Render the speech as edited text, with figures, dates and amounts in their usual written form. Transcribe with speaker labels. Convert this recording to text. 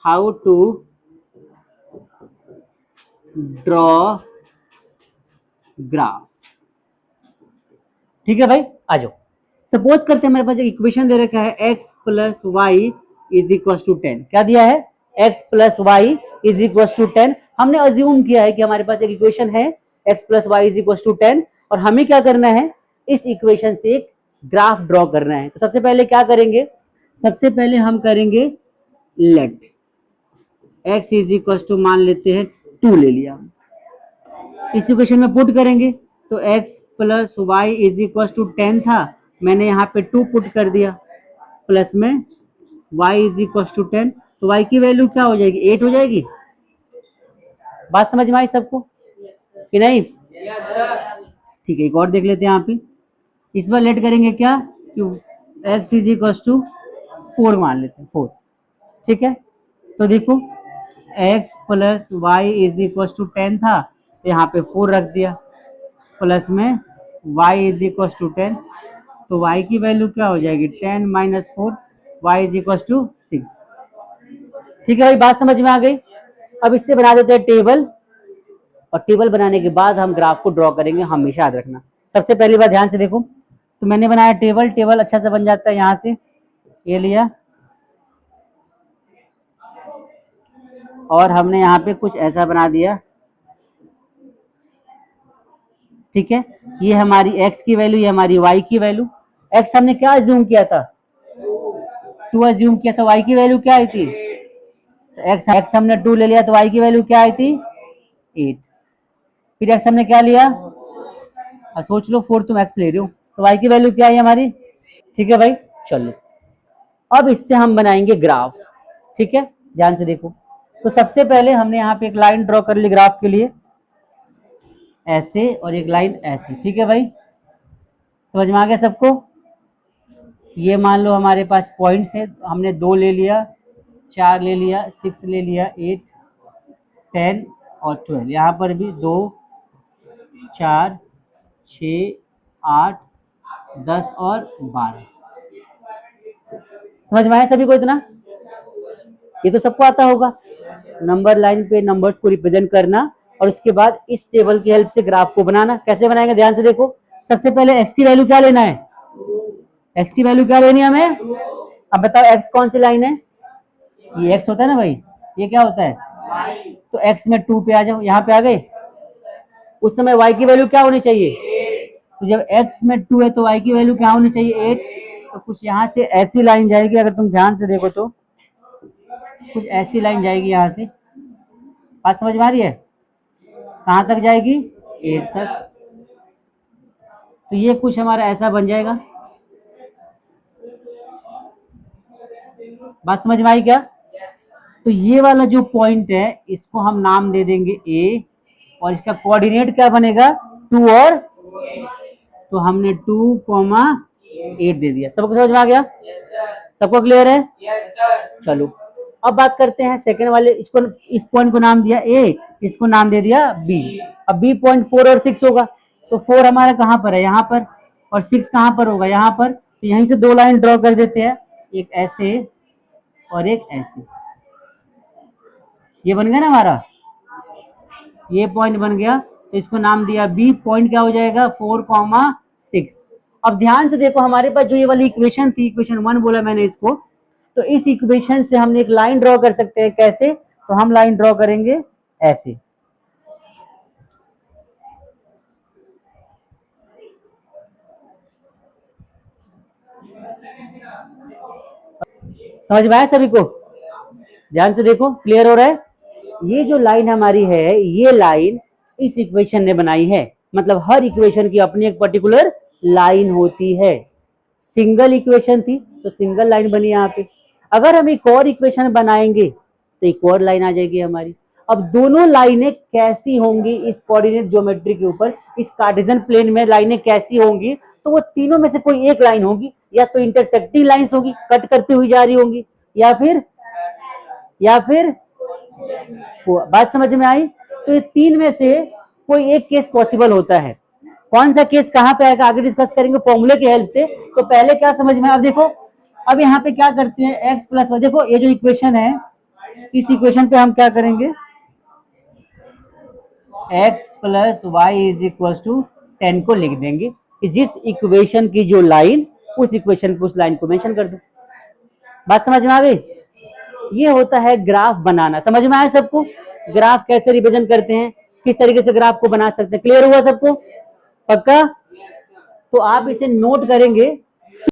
Speaker 1: How to draw graph. ठीक है भाई, आ जाओ। सपोज करते हैं मेरे पास एक इक्वेशन दे रखा है x plus y is equal to 10। क्या दिया है? x plus y is equal to 10। हमने अज्यूम किया है कि हमारे पास एक इक्वेशन है x plus y is equal to 10 और हमें क्या करना है, इस इक्वेशन से एक ग्राफ ड्रॉ करना है। तो सबसे पहले क्या करेंगे, सबसे पहले हम करेंगे let x is equal to, मान लेते हैं 2 ले लिया, इस इक्वेशन में पुट करेंगे तो x plus y is equal to 10 था, मैंने यहाँ पे 2 पुट कर दिया, प्लस में y इज इक्वल टू 10, तो y की वैल्यू क्या हो जाएगी, 8 हो जाएगी। बात समझ में आई सबको कि नहीं? ठीक है, एक और देख लेते हैं यहाँ पे। इस बार लेट करेंगे क्या, x इज इक्वल टू 4 मान लेते हैं, 4। ठीक है, तो देखो x plus y is equal to 10 था, तो यहाँ पे 4 रख दिया, प्लस में y इज इक्वल टू 10, तो y की वैल्यू क्या हो जाएगी, 10 minus 4, y is equal to 6। ठीक है भाई, बात समझ में आ गई। अब इससे बना देते हैं टेबल, और टेबल बनाने के बाद हम ग्राफ को ड्रॉ करेंगे, हमेशा याद रखना। सबसे पहली बार ध्यान से देखो, तो मैंने बनाया टेबल, टेबल अच्छा से बन जाता है, यहाँ से ये लिया और हमने यहाँ पे कुछ ऐसा बना दिया। ठीक है, ये हमारी x की वैल्यू, ये हमारी y की वैल्यू। x हमने क्या अज्यूम किया था, 2 अज्यूम किया था, y की वैल्यू क्या आई थी, तो x हमने 2 ले लिया, तो y की वैल्यू क्या आई थी, 8। फिर x हमने क्या लिया, अब सोच लो 4 तुम x ले रहे हो, तो y की वैल्यू क्या आई हमारी। ठीक है भाई, चलो अब इससे हम बनाएंगे ग्राफ। ठीक है, ध्यान से देखो, तो सबसे पहले हमने यहाँ पे एक लाइन ड्रॉ कर ली ग्राफ के लिए, ऐसे, और एक लाइन ऐसे। ठीक है भाई, समझ में आ गया सबको? ये मान लो हमारे पास पॉइंट्स है, तो हमने 2 ले लिया, 4 ले लिया, 6 ले लिया, 8, 10 और 12। यहाँ पर भी 2, 4, 6, 8, 10 और 12। समझ में आया सभी को इतना? ये तो सबको आता होगा, नंबर लाइन पे नंबर्स को रिप्रेजेंट करना, और उसके बाद इस टेबल की हेल्प से ग्राफ को बनाना। कैसे बनाएंगे, ध्यान से देखो। सबसे पहले x की वैल्यू क्या लेना है, x की वैल्यू क्या लेनी है हमें। अब बताओ x कौन सी लाइन है, ये x होता है ना भाई, ये क्या होता है, तो x में 2 पे आ जाओ, यहाँ पे आ गए। उस समय y की वैल्यू क्या होनी चाहिए, तो जब x में 2 है तो y की वैल्यू क्या होनी चाहिए, 8। तो कुछ यहाँ से ऐसी लाइन जाएगी, अगर तुम ध्यान से देखो तो कुछ ऐसी लाइन जाएगी यहाँ से। बात समझ में आ रही है, कहाँ तक जाएगी, 8 तक। तो ये कुछ हमारा ऐसा बन जाएगा। बात समझ में आई क्या? तो ये वाला जो पॉइंट है, इसको हम नाम दे देंगे A, और इसका कोऑर्डिनेट क्या बनेगा, 2 और, तो हमने 2,8 दे दिया। सबको समझ में आ गया? सबको क्लियर है? चलो अब बात करते हैं सेकंड वाले, इसको, इस पॉइंट को नाम दिया A, इसको नाम दे दिया B। अब B पॉइंट 4 और 6 होगा, तो 4 हमारा कहाँ पर है, यहाँ पर, और 6 कहाँ पर होगा, यहाँ पर। तो यहीं से 2 लाइन ड्रॉ कर देते हैं, एक ऐसे और एक ऐसे। ये बन गया ना हमारा, ये पॉइंट बन गया, तो इसको नाम दिया B। पॉइंट क्या हो जाएगा, 4,6। अब ध्यान से देखो, हमारे पास जो ये वाली इक्वेशन थी, इक्वेशन 1 बोला मैंने इसको, तो इस इक्वेशन से हमने एक लाइन ड्रॉ कर सकते हैं। कैसे, तो हम लाइन ड्रॉ करेंगे ऐसे। समझ में आया सभी को? ध्यान से देखो, क्लियर हो रहा है? ये जो लाइन हमारी है, ये लाइन इस इक्वेशन ने बनाई है। मतलब हर इक्वेशन की अपनी एक पर्टिकुलर लाइन होती है। सिंगल इक्वेशन थी तो सिंगल लाइन बनी यहाँ पे। अगर हम एक और इक्वेशन बनाएंगे तो एक और लाइन आ जाएगी हमारी। अब दोनों लाइनें कैसी होंगी इस कोऑर्डिनेट ज्योमेट्री के ऊपर, इस कार्टेशियन प्लेन में लाइनें कैसी होंगी, तो वो तीनों में से कोई एक लाइन होगी, या तो इंटरसेक्टिंग लाइंस होगी, कट करती हुई जा रही होंगी, या फिर बात समझ में आई? तो ये तीन में से कोई एक केस पॉसिबल होता है। कौन सा केस कहां पे आएगा आगे डिस्कस करेंगे फॉर्मूले की हेल्प से। तो पहले क्या समझ में, अब देखो, अब यहाँ पे क्या करते हैं, x प्लस, देखो ये जो इक्वेशन है, इस इक्वेशन पे हम क्या करेंगे, x plus y is equal to 10 को लिख देंगे कि जिस इक्वेशन की जो लाइन, उस इक्वेशन पे उस लाइन को मेंशन कर दो। बात समझ में आ गई? ये होता है ग्राफ बनाना। समझ में आया सबको? ग्राफ कैसे रिप्रेजेंट करते हैं, किस तरीके से ग्राफ को बना सकते हैं। क्लियर हुआ सबको? पक्का? तो आप इसे नोट करेंगे